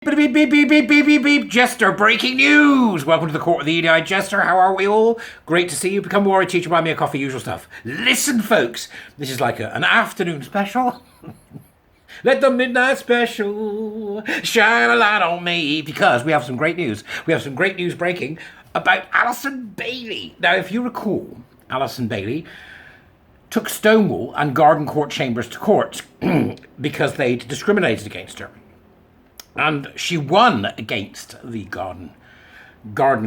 Beep, beep, beep, beep, beep, beep, beep. Jester, breaking news! Welcome to the Court of the EDI Jester. How are we all? Great to see you. Become a warrior teacher, buy me a coffee, usual stuff. Listen, folks, this is like an afternoon special. Let the midnight special shine a light on me, because we have some great news. We have some great news breaking about Allyson Bailey. Now, if you recall, Allyson Bailey took Stonewall and Garden Court Chambers to court because they'd discriminated against her. And she won against the Garden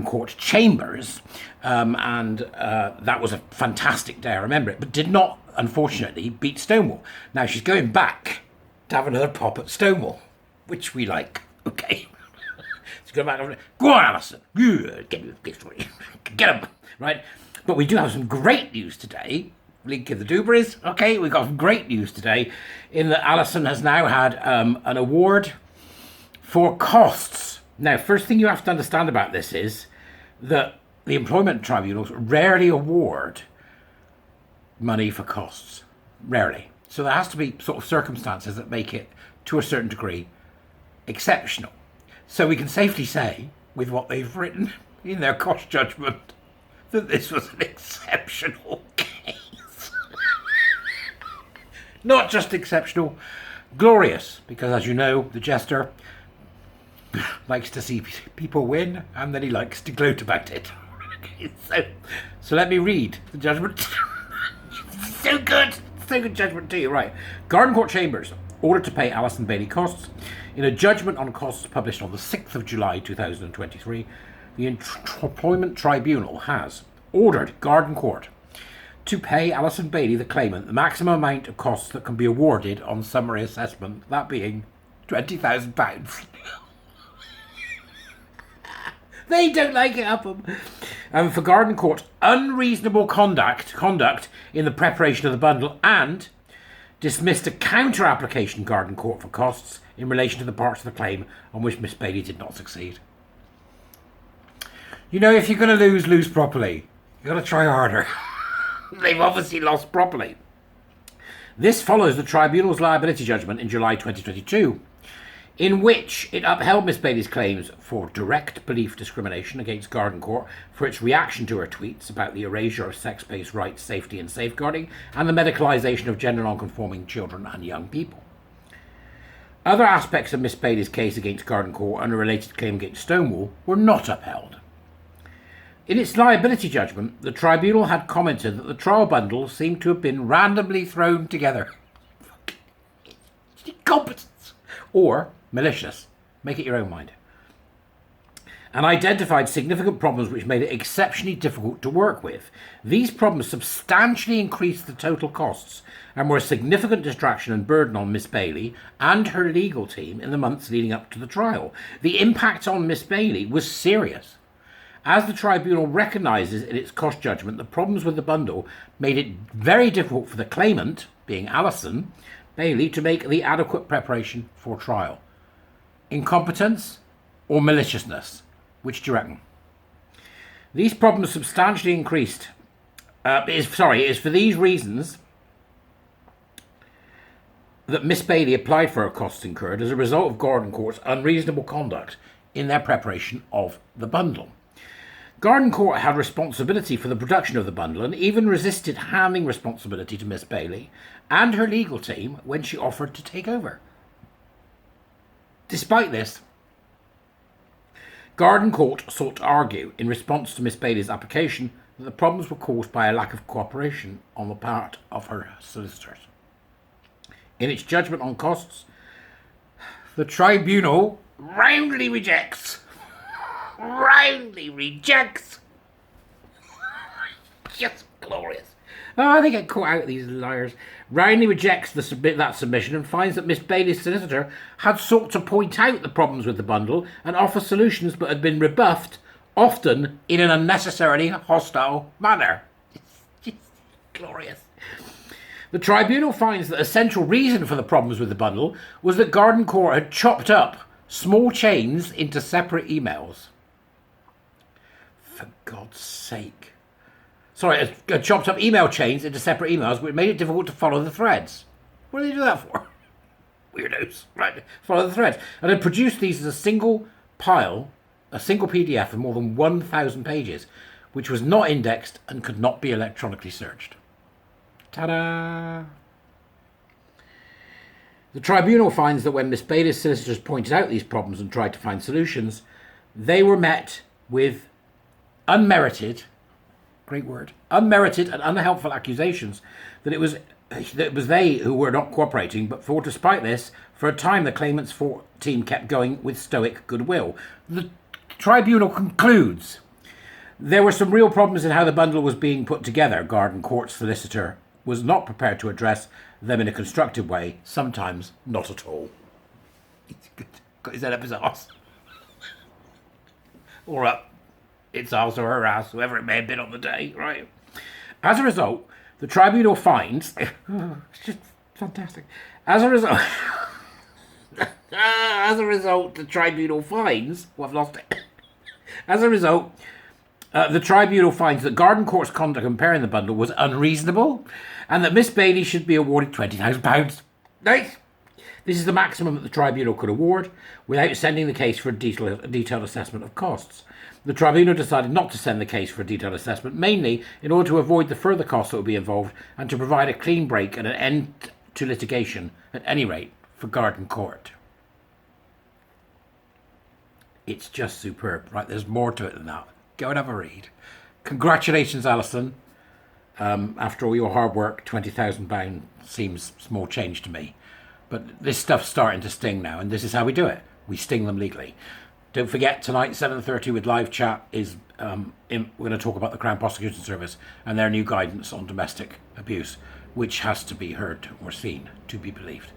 Court Chambers, and that was a fantastic day, I remember it, but did not, unfortunately, beat Stonewall. Now she's going back to have another pop at Stonewall, which we like, okay? She's going back, go on, Allyson, get him, right? But we do have some great news today. Link in the Dubries, okay? We've got some great news today in that Allyson has now had an award for costs. Now, first thing you have to understand about this is that the employment tribunals rarely award money for costs. Rarely. So there has to be sort of circumstances that make it, to a certain degree, exceptional. So we can safely say, with what they've written in their cost judgment, that this was an exceptional case. Not just exceptional, glorious, because as you know, the Jester likes to see people win, and then he likes to gloat about it. so let me read the judgment. so good judgment to you, right? Garden Court Chambers ordered to pay Allyson Bailey costs. In a judgment on costs published on the 6th of July 2023, the Employment Tribunal has ordered Garden Court to pay Allyson Bailey, the claimant, the maximum amount of costs that can be awarded on summary assessment, that being £20,000. They don't like it, Upham. For Garden Court's unreasonable conduct in the preparation of the bundle, and dismissed a counter-application Garden Court for costs in relation to the parts of the claim on which Miss Bailey did not succeed. You know, if you're going to lose properly. You've got to try harder. They've obviously lost properly. This follows the tribunal's liability judgment in July 2022, in which it upheld Miss Bailey's claims for direct belief discrimination against Garden Court for its reaction to her tweets about the erasure of sex-based rights, safety and safeguarding, and the medicalisation of gender non-conforming children and young people. Other aspects of Miss Bailey's case against Garden Court and a related claim against Stonewall were not upheld. In its liability judgment, the tribunal had commented that the trial bundle seemed to have been randomly thrown together. Incompetence! Or malicious. Make it your own mind. And identified significant problems which made it exceptionally difficult to work with. These problems substantially increased the total costs and were a significant distraction and burden on Miss Bailey and her legal team in the months leading up to the trial. The impact on Miss Bailey was serious. As the tribunal recognises in its cost judgment, the problems with the bundle made it very difficult for the claimant, being Allyson Bailey, to make the adequate preparation for trial. Incompetence or maliciousness? Which do you reckon? These problems substantially increased. It is for these reasons that Miss Bailey applied for her costs incurred as a result of Garden Court's unreasonable conduct in their preparation of the bundle. Garden Court had responsibility for the production of the bundle and even resisted handing responsibility to Miss Bailey and her legal team when she offered to take over. Despite this, Garden Court sought to argue in response to Miss Bailey's application that the problems were caused by a lack of cooperation on the part of her solicitors. In its judgment on costs, the tribunal roundly rejects. Just glorious. Oh, they get caught out, these liars. Roundly rejects that submission and finds that Miss Bailey's solicitor had sought to point out the problems with the bundle and offer solutions but had been rebuffed, often in an unnecessarily hostile manner. It's glorious. The tribunal finds that a central reason for the problems with the bundle was that Garden Court had chopped up small chains into separate emails. For God's sake. Chopped up email chains into separate emails, which made it difficult to follow the threads. What do they do that for? Weirdos. Right, follow the thread. And had produced these as a single pile, a single PDF of more than 1,000 pages, which was not indexed and could not be electronically searched. Ta-da! The tribunal finds that when Miss Bailey's solicitors pointed out these problems and tried to find solutions, they were met with unmerited, great word, unmerited and unhelpful accusations that it was they who were not cooperating, but for despite this, for a time the claimant's team kept going with stoic goodwill. The tribunal concludes there were some real problems in how the bundle was being put together. Garden Court's solicitor was not prepared to address them in a constructive way, sometimes not at all. Got his head up his arse. Or up its arse or her ass, whoever it may have been on the day, right? As a result, the tribunal finds... it's just fantastic. As a result... the tribunal finds... Well, I've lost it. As a result... the tribunal finds that Garden Court's conduct comparing the bundle was unreasonable and that Miss Bailey should be awarded £20,000. Nice! This is the maximum that the tribunal could award without sending the case for a detailed assessment of costs. The tribunal decided not to send the case for a detailed assessment, mainly in order to avoid the further costs that would be involved and to provide a clean break and an end to litigation, at any rate, for Garden Court. It's just superb. Right, there's more to it than that. Go and have a read. Congratulations, Allyson. After all your hard work, £20,000 seems small change to me. But this stuff's starting to sting now, and this is how we do it. We sting them legally. Don't forget, tonight, 7:30 with live chat, is we're going to talk about the Crown Prosecution Service and their new guidance on domestic abuse, which has to be heard or seen to be believed.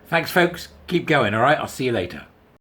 Thanks, folks. Keep going, all right? I'll see you later.